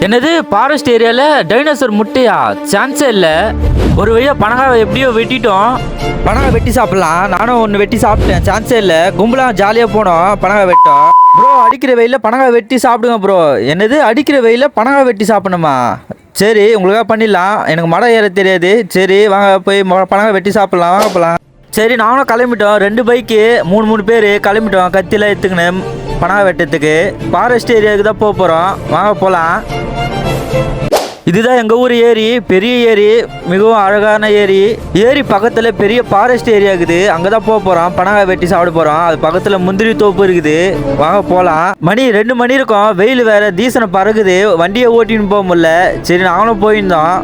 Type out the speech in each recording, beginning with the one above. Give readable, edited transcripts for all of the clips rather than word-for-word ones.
என்னது ஃபாரஸ்ட் ஏரியால டைனோசர் முட்டையா? சான்ஸே இல்லை. ஒரு வழியா பனங்காவை எப்படியோ வெட்டிட்டோம். பனங்காய் வெட்டி சாப்பிடலாம். நானும் ஒன்று வெட்டி சாப்பிட்டேன். சான்ஸே இல்லை. கும்பலாம் ஜாலியாக போனோம். பனங்காய் வெட்டோம். ப்ரோ அடிக்கிற வெயில பனங்காய் வெட்டி சாப்பிடுங்க ப்ரோ. என்னது அடிக்கிற வெயில பனங்காய் வெட்டி சாப்பிடணுமா? சரி உங்களுக்காக பண்ணிடலாம். எனக்கு மழை ஏற தெரியாது. சரி வாங்க போய் பனங்காய் வெட்டி சாப்பிடலாம். வாங்க போகலாம். சரி நானும் கிளம்பிட்டோம். 2 பைக்கு 3 பேர் கிளம்பிட்டோம். கத்திலாம் எடுத்துக்கினேன் பனங்காய் வெட்டத்துக்கு. ஃபாரஸ்ட் ஏரியாவுக்கு தான் போக போகிறோம். வாங்க போகலாம். இதுதான் எங்கள் ஊர் ஏரி. பெரிய ஏரி, மிகவும் அழகான ஏரி. ஏரி பக்கத்தில் பெரிய ஃபாரஸ்ட் ஏரியா இருக்குது. அங்கே தான் போக போகிறோம். பனங்காய் வெட்டி சாப்பிட போகிறோம். அது பக்கத்தில் முந்திரி தோப்பு இருக்குது. வாங்க போகலாம். மணி 2 மணி இருக்கும். வெயில் வேறு தீசனை பறகுது. வண்டியை ஓட்டின்னு போக முடியல. சரி நாங்களும் போயிருந்தோம்.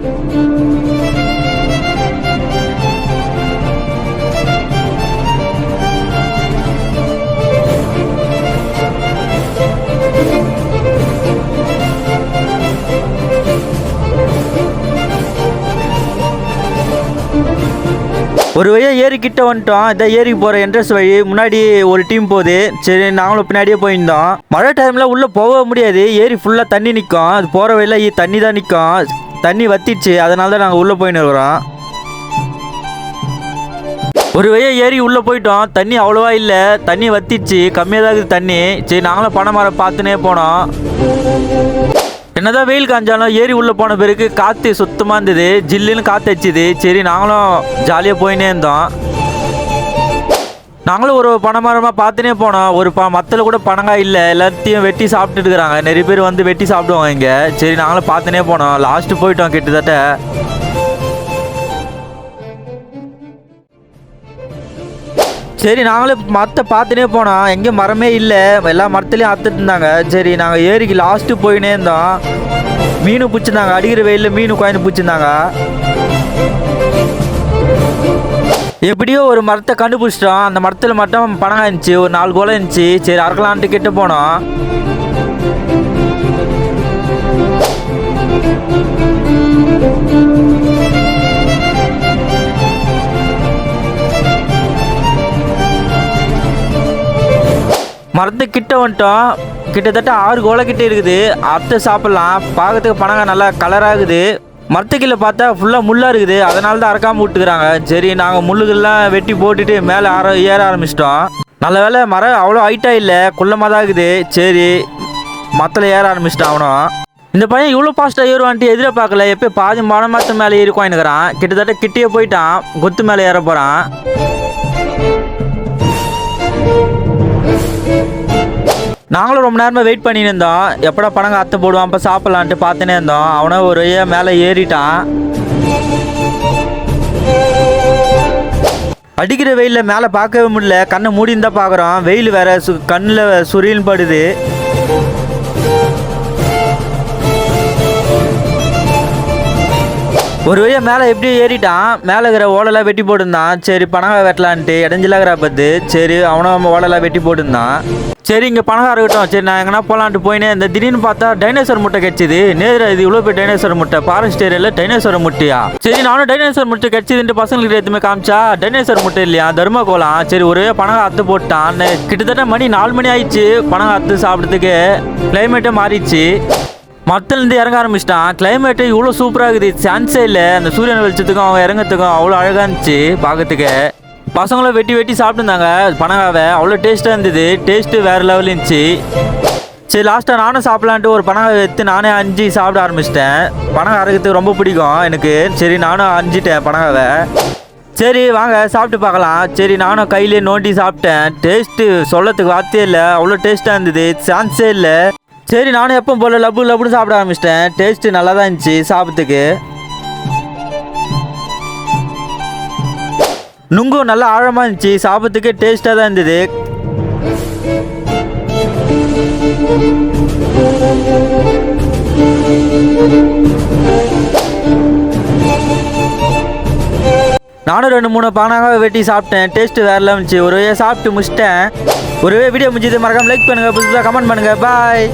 ஒரு வழியாக ஏரி கிட்ட வந்துட்டோம். இந்த ஏரிக்கு போகிற என்ட்ரன்ஸ் வழி. முன்னாடி ஒரு டீம் போகுது. சரி நாங்களும் பின்னாடியே போயிருந்தோம். மழை டைமில் உள்ளே போக முடியாது. ஏரி ஃபுல்லாக தண்ணி நிற்கும். அது போகிற வழியில் தண்ணி தான் நிற்கும். தண்ணி வத்திடுச்சு. அதனால தான் நாங்கள் உள்ளே போயின்னு இருக்கிறோம். ஒரு வழியாக ஏரி உள்ளே போயிட்டோம். தண்ணி அவ்வளோவா இல்லை. தண்ணி வத்திடுச்சு. கம்மியாக தான் இருக்குது தண்ணி. சரி நாங்களும் பனை மரம் பார்த்துனே போனோம். என்னதான் வெயில் காஞ்சாலும் ஏரி உள்ளே போன பிறகு காற்று சுத்தமாக இருந்தது. ஜில்லுன்னு காற்று அடிச்சுது. சரி நாங்களும் ஜாலியாக போயினே இருந்தோம். நாங்களும் ஒரு பனை மரமாக பார்த்துனே போனோம். ஒரு மத்தில் கூட பனங்காய் இல்லை. எல்லாத்தையும் வெட்டி சாப்பிட்டுட்டு இருக்கிறாங்க. நிறைய பேர் வந்து வெட்டி சாப்பிடுவாங்க இங்கே. சரி நாங்களும் பார்த்துனே போனோம். லாஸ்ட்டு போயிட்டோம் கிட்டத்தட்ட. சரி நாங்களும் மரத்தை பார்த்துனே போனோம். எங்கேயும் மரமே இல்லை. எல்லா மரத்துலேயும் அறுத்துட்டு இருந்தாங்க. சரி நாங்கள் ஏரிக்கு லாஸ்ட்டு போயினே இருந்தோம். மீன் பிடிச்சிருந்தாங்க. அடிக்கிற வெயிலில் மீன் குழந்தை பிடிச்சிருந்தாங்க. எப்படியோ ஒரு மரத்தை கண்டுபிடிச்சிட்டோம். அந்த மரத்தில் மட்டும் பனங்காய் இருந்துச்சு. ஒரு 4 கோலை இருந்துச்சு. சரி அறுக்கலான்ட்டு கிட்ட போனோம். மரத்து கிட்ட வந்துட்டோம். கிட்டத்தட்ட 6 கோலை கிட்ட இருக்குது. அறுத்து சாப்பிட்லாம். பார்க்கறதுக்கு பனங்காய் நல்லா கலராகுது. மரத்துக்கீழே பார்த்தா ஃபுல்லாக முள்ளாக இருக்குது. அதனால தான் அறக்காமல் விட்டுக்கிறாங்க. சரி நாங்கள் முள்ளுகள்லாம் வெட்டி போட்டுட்டு மேலே ஏற ஆரம்பிச்சிட்டோம். நல்ல வேலை மரம் அவ்வளோ ஹைட்டாக இல்லை. குள்ளமாக தான் இருக்குது. சரி மரத்தில் ஏற ஆரம்பிச்சிட்டோம். அவனும் இந்த பையன் இவ்வளோ ஃபாஸ்ட்டாக ஏறுவான்ட்டு எதிரே பார்க்கல. எப்போ பாதி மரத்து மேலே ஏறிக்கும் எனக்குறான். கிட்டத்தட்ட கிட்டே போயிட்டான். கொத்து மேலே ஏற போகிறான். நாங்களும் ரொம்ப நேரமாக வெயிட் பண்ணின்னு இருந்தோம். எப்படா பனங்காய் அத்தை போடுவான் அப்போ சாப்பிட்லான்ட்டு பார்த்துனே இருந்தோம். அவனை ஒரு மேலே ஏறிட்டான். அடிக்கிற வெயிலில் மேலே பார்க்கவே முடியல. கண்ணை மூடின்னு தான் பார்க்குறோம். வெயில் வேற கண்ணில் சுரின்னு படுது. ஒரு வழியாக மேலே எப்படியும் ஏறிட்டான். மேலே இருக்கிற ஓடெல்லாம் வெட்டி போட்டுருந்தான். சரி பனங்காய் வெட்டலான்ட்டு இடைஞ்சலாகிற பார்த்து சரி அவனும் ஓடெல்லாம் வெட்டி போட்டுருந்தான். சரி இங்கே பனங்காய் இருக்கட்டும். சரி நான் எங்கன்னா போகலான்ட்டு போயினே இந்த திடீர்னு பார்த்தா டைனோசர் முட்டை கிடச்சிது. நேரம் இது இவ்வளோ பேர் டைனோசர் முட்டை. ஃபாரஸ்ட் ஏரியாவில் டைனோசர் முட்டையா? சரி நானும் டைனோசர் முட்டை கிடச்சிதுன்ட்டு பசங்களுக்கு எதுவுமே காமிச்சா டைனோசர் முட்டை இல்லையா, தர்மகோலாம். சரி ஒரே பனங்காய் அத்து போட்டான். கிட்டத்தட்ட மணி 4 மணி ஆயிடுச்சு. பனங்காய் அத்து சாப்பிட்றதுக்கு கிளைமேட்டே மாறிடுச்சு. மரத்துலேருந்து இறங்க ஆரம்பிச்சிட்டான். கிளைமேட்டு இவ்வளோ சூப்பராக இருக்குது. சான்ஸே இல்லை. அந்த சூரியன் வெளிச்சத்துக்கும் அவங்க இறங்கிறதுக்கும் அவ்வளோ அழகாக இருந்துச்சு பார்க்கறதுக்கு. பசங்களும் வெட்டி வெட்டி சாப்பிட்டுருந்தாங்க பனங்காவை. அவ்வளோ டேஸ்ட்டாக இருந்தது. டேஸ்ட்டு வேறு லெவல் இருந்துச்சு. சரி லாஸ்ட்டாக நானும் சாப்பிட்லான்ட்டு ஒரு பனங்காய் எடுத்து நானே 5 சாப்பிட ஆரம்பிச்சிட்டேன். பனங்காய் அரைக்கிறதுக்கு ரொம்ப பிடிக்கும் எனக்கு. சரி நானும் 5ட்டேன் பனங்காவை. சரி வாங்க சாப்பிட்டு பார்க்கலாம். சரி நானும் கையிலே நோண்டி சாப்பிட்டேன். டேஸ்ட்டு சொல்லத்துக்கு வார்த்தையே இல்லை. அவ்வளோ டேஸ்ட்டாக இருந்தது. சான்ஸே இல்லை. சரி நானும் எப்போ போல லப்புன்னு சாப்பிட ஆரம்பிச்சிட்டேன். டேஸ்ட்டு நல்லா தான் இருந்துச்சு சாப்பிட்றதுக்கு. நுங்கும் நல்லா ஆழமாக இருந்துச்சு. சாப்பிட்றதுக்கு டேஸ்ட்டாக தான் இருந்தது. நானும் 2-3 பனங்காய் வெட்டி சாப்பிட்டேன். டேஸ்ட்டு வேறு இருந்துச்சு. ஒரு சாப்பிட்டு முடிச்சிட்டேன். ஒரு வீடியோ முடிஞ்சது. மறக்காம லைக் பண்ணுங்கள், புதுசாக கமெண்ட் பண்ணுங்கள். பாய்.